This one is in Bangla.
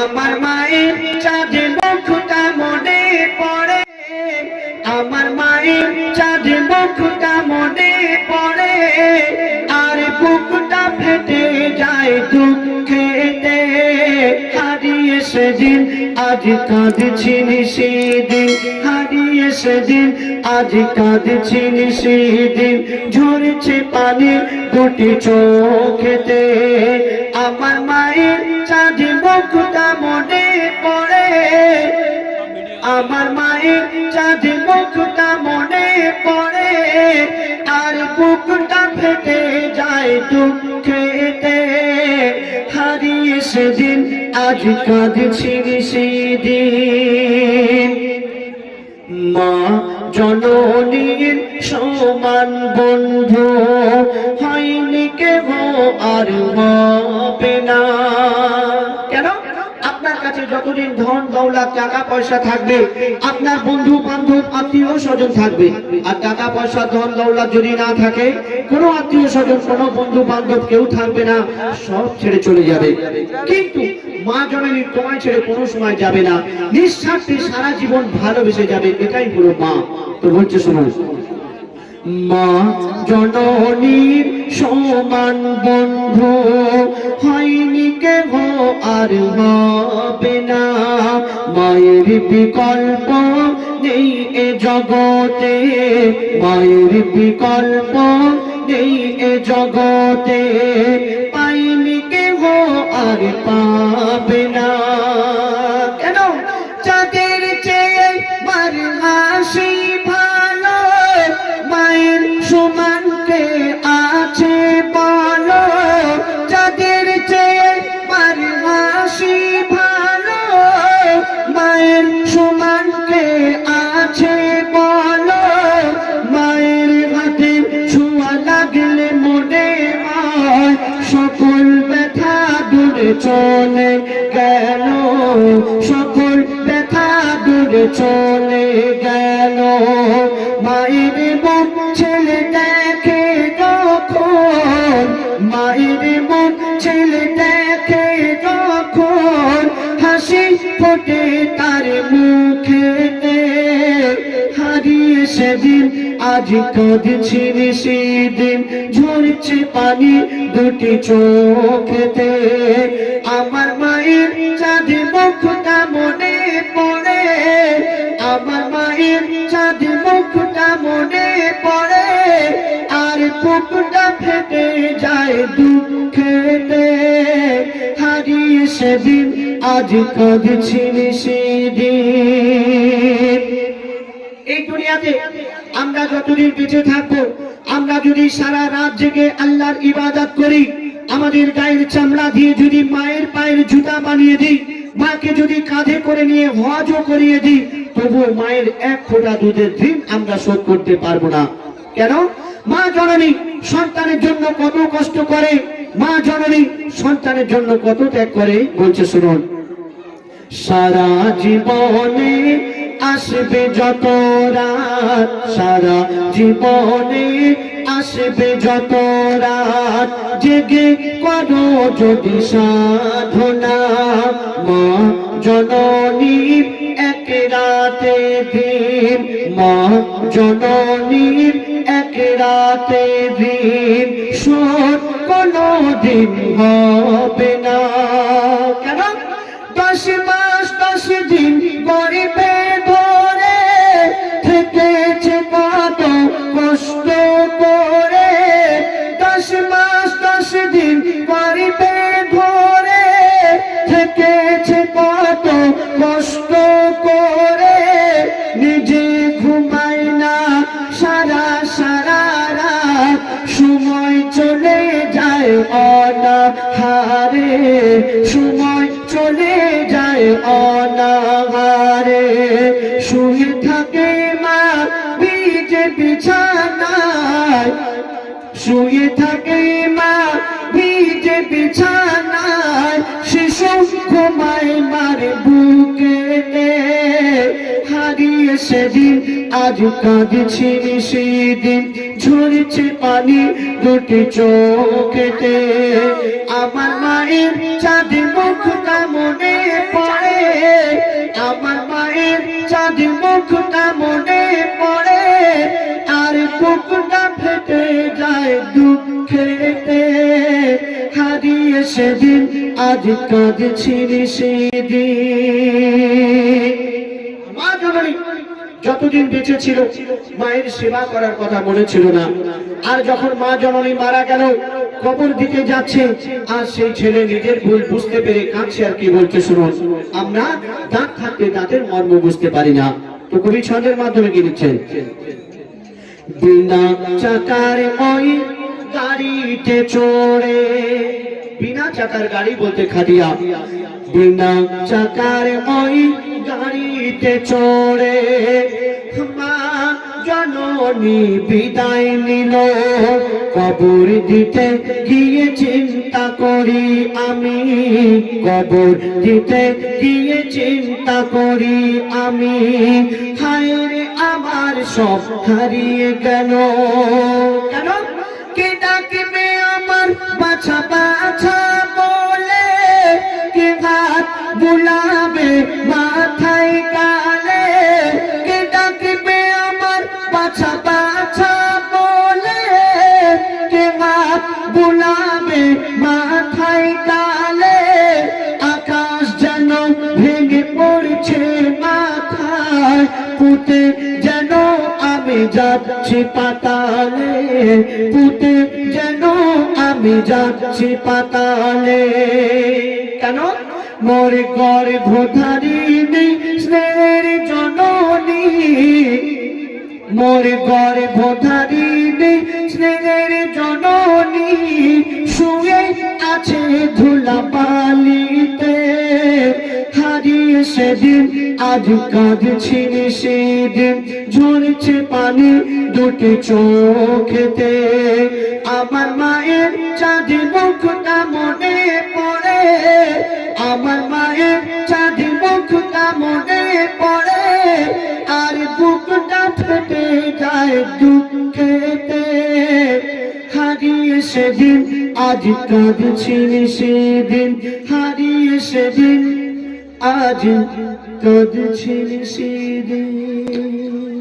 আমার মায়ের চাঁদ মুখটা মনে পড়ে, আমার মায়ের চাঁদ মুখটা মনে পড়ে, আর বুকটা ফেটে যায় দুঃখেতে। হারিয়ে সেদিন আজ কাঁদছিনি সেদিন, হারিয়ে সেদিন আজ কাঁদছিনি সেদিন, ঝরছে পানি দুটি চোখেতে। আমার মায়ের চাঁদ মুখটা মনে পড়ে, আমার মায়ের চাঁদ মুখটা মনে পড়ে, আর বুকটা ফেটে যায় দুঃখেতে। হারিয়ে সেদিন আজ কাঁদছিনি সেদিন। মা জননীর সমান বন্ধু হয়নি কেহ আর হবে না। কেন? আপনার কাছে যতদিন ধন দৌলত টাকা পয়সা থাকবে, আপনার বন্ধু বান্ধব আত্মীয় স্বজন থাকবে। আর টাকা পয়সা ধন দৌলত যদি না থাকে, কোনো আত্মীয় স্বজন কোনো বন্ধু বান্ধব কেউ থাকবে না, সব ছেড়ে চলে যাবে। কিন্তু মা জননী তোমায় ছেড়ে কোনো সময় যাবে না, নিঃস্বার্থে সারা জীবন ভালোবেসে যাবে। এটাই হলো মা। তো বলছে শোনো, মা জননীর সমান বন্ধু হয়নি কেহ আর হবে না। মায়ের বিকল্প নেই এ জগতে, মায়ের বিকল্প নেই এ জগতে, পাইনি কেহ আর পাবে না। কেন? যাদের চেয়ে মার হাসি ভালো, মায়ের সমান কে আছে বলো? যাদের চেয়ে মার হাসি ভালো, মায়ের সমান কে আছে বলো? মায়ের হাতে ছোঁয়া লাগলে মনে হয় সকল ব্যথা দূরে চলে গেল, সকল ব্যথা দূরে চলে গেল। মায়ের মুখ ছেলে দেখে যখন, মায়ের মুখ ছেলে দেখে যখন, হাসি ফোটে তার মুখেতে। হারিয়ে সেদিন আজ কাঁদছিনি সেদিন, ঝরছে পানি দুটি চোখেতে। আমার মায়ের চাঁদ মুখটা মনে পড়ে, আমার মায়ের চাঁদ মুখটা মনে পড়ে, আর বুকটা ফেটে যায় দুঃখেতে। হারিয়ে সেদিন আজ কাঁদছিনি সেদিন। এই দুনিয়াতে আমরা যতদিন বেঁচে থাকবো, আমরা যদি সারা রাত জেগে আল্লাহর ইবাদত করি, আমাদের গায়ের চামড়া দিয়ে যদি মায়ের পায়ের জুতা বানিয়ে দিই, মাকে যদি কাঁধে করে নিয়ে হজও করিয়ে দিই, তবু মায়ের এক ফোঁটা দুধের ঋণ আমরা শোধ করতে পারবো না। কেন? মা জননী সন্তানের জন্য কত কষ্ট করে, মা জননী সন্তানের জন্য কত ত্যাগ করে। বলছে শুনুন, সারা জীবনে আসবে যত রাত, সারা জীবনে আসবে যত রাত, জেগে করো যদি সাধনা, মা জননীর এক রাতে দিন, মা জননীর এক রাতে দিন শোধ কোনো দিন হবে না। কেন? 10 মাস 10 দিন গরিবে ধরে থেকেছে কত কষ্ট করে, 10 মাস 10 দিন গরিবে ধরে থেকেছে কত কষ্ট করে, নিজে ঘুমায় না সারা সারা রাত, সময় চলে যায় অনাহারে, সময় চলে যায় অনাহারে। শুয়ে থাকে মা ভিজে বিছানায়, শুয়ে থাকে মা ভিজে বিছানায়, শিশু ঘুমায় মার বুকেতে। হারিয়ে সেদিন আজ কাঁদছিনি সেদিন, ঝরছে পানি দুটি চোখেতে। আমার মায়ের চাঁদ মুখটা মনে চাঁদ মুখটা মনে পড়ে আর বুকটা ফেটে যায় দুঃখেতে। হারিয়ে সেদিন আজ কাঁদছিলি সেদিন। মা জননী যতদিন বেঁচে ছিল মায়ের সেবা করার কথা মনে ছিল না, আর যখন মা জননী মারা গেল কবর দিতে যাচ্ছে, আর সেই ছেলে নিজের ভুল বুঝতে পেরে কাঁদছে। আর কি বলছে শুনুন, আমরা দাঁত থাকতে দাঁতের মর্ম বুঝতে পারি না। তো কবি ছন্দের মাধ্যমে কি লিখছেন, বিনা চাকার ওই গাড়িতে চড়ে, বিনা চাকার গাড়ি বলতে খাদিয়া, বিনা চাকার ওই গাড়িতে চড়ে মা জননী বিদায় নিল। কবর দিতে গিয়ে চিন্তা করি আমি, কবর দিতে গিয়ে চিন্তা করি আমি, হায় রে আমার সব হারিয়ে গেল। কেন? কে ডাকবে আমার বাছা বাছা বলে, কে হাত বুলাবে মাথায় কালে, কে ডাকবে আমার বাছা বাছা বলে, কে হাত বুলাবে মাথায় কালে। আকাশ যেন ভেঙে পড়ছে মাথায়, পুঁতে যেন আমি যাচ্ছি পাতালে, পুঁতে যেন আমি যাচ্ছি পাতালে। কেন? মোর গর্ভধারিণী স্নেহের জননী, মোর গর্ভধারিণী স্নেহের জননী শুয়ে আছে ধুলাবালিতে। হারিয়ে সেদিন আজ কাঁদছিলি সেদিন, ঝরছে পানি দুটি চোখেতে। আমার মায়ের চাঁদি মুখটা মনে পড়ে, আমার মায়ের চাঁদি মুখটা মনে পড়ে, আর বুকটা ফেটে যায় দুঃখেতে। হারিয়ে সেদিন আজ কাঁদছিলি সেদিন, হারিয়ে সেদিন আজ কাঁদছিলি সেদিন।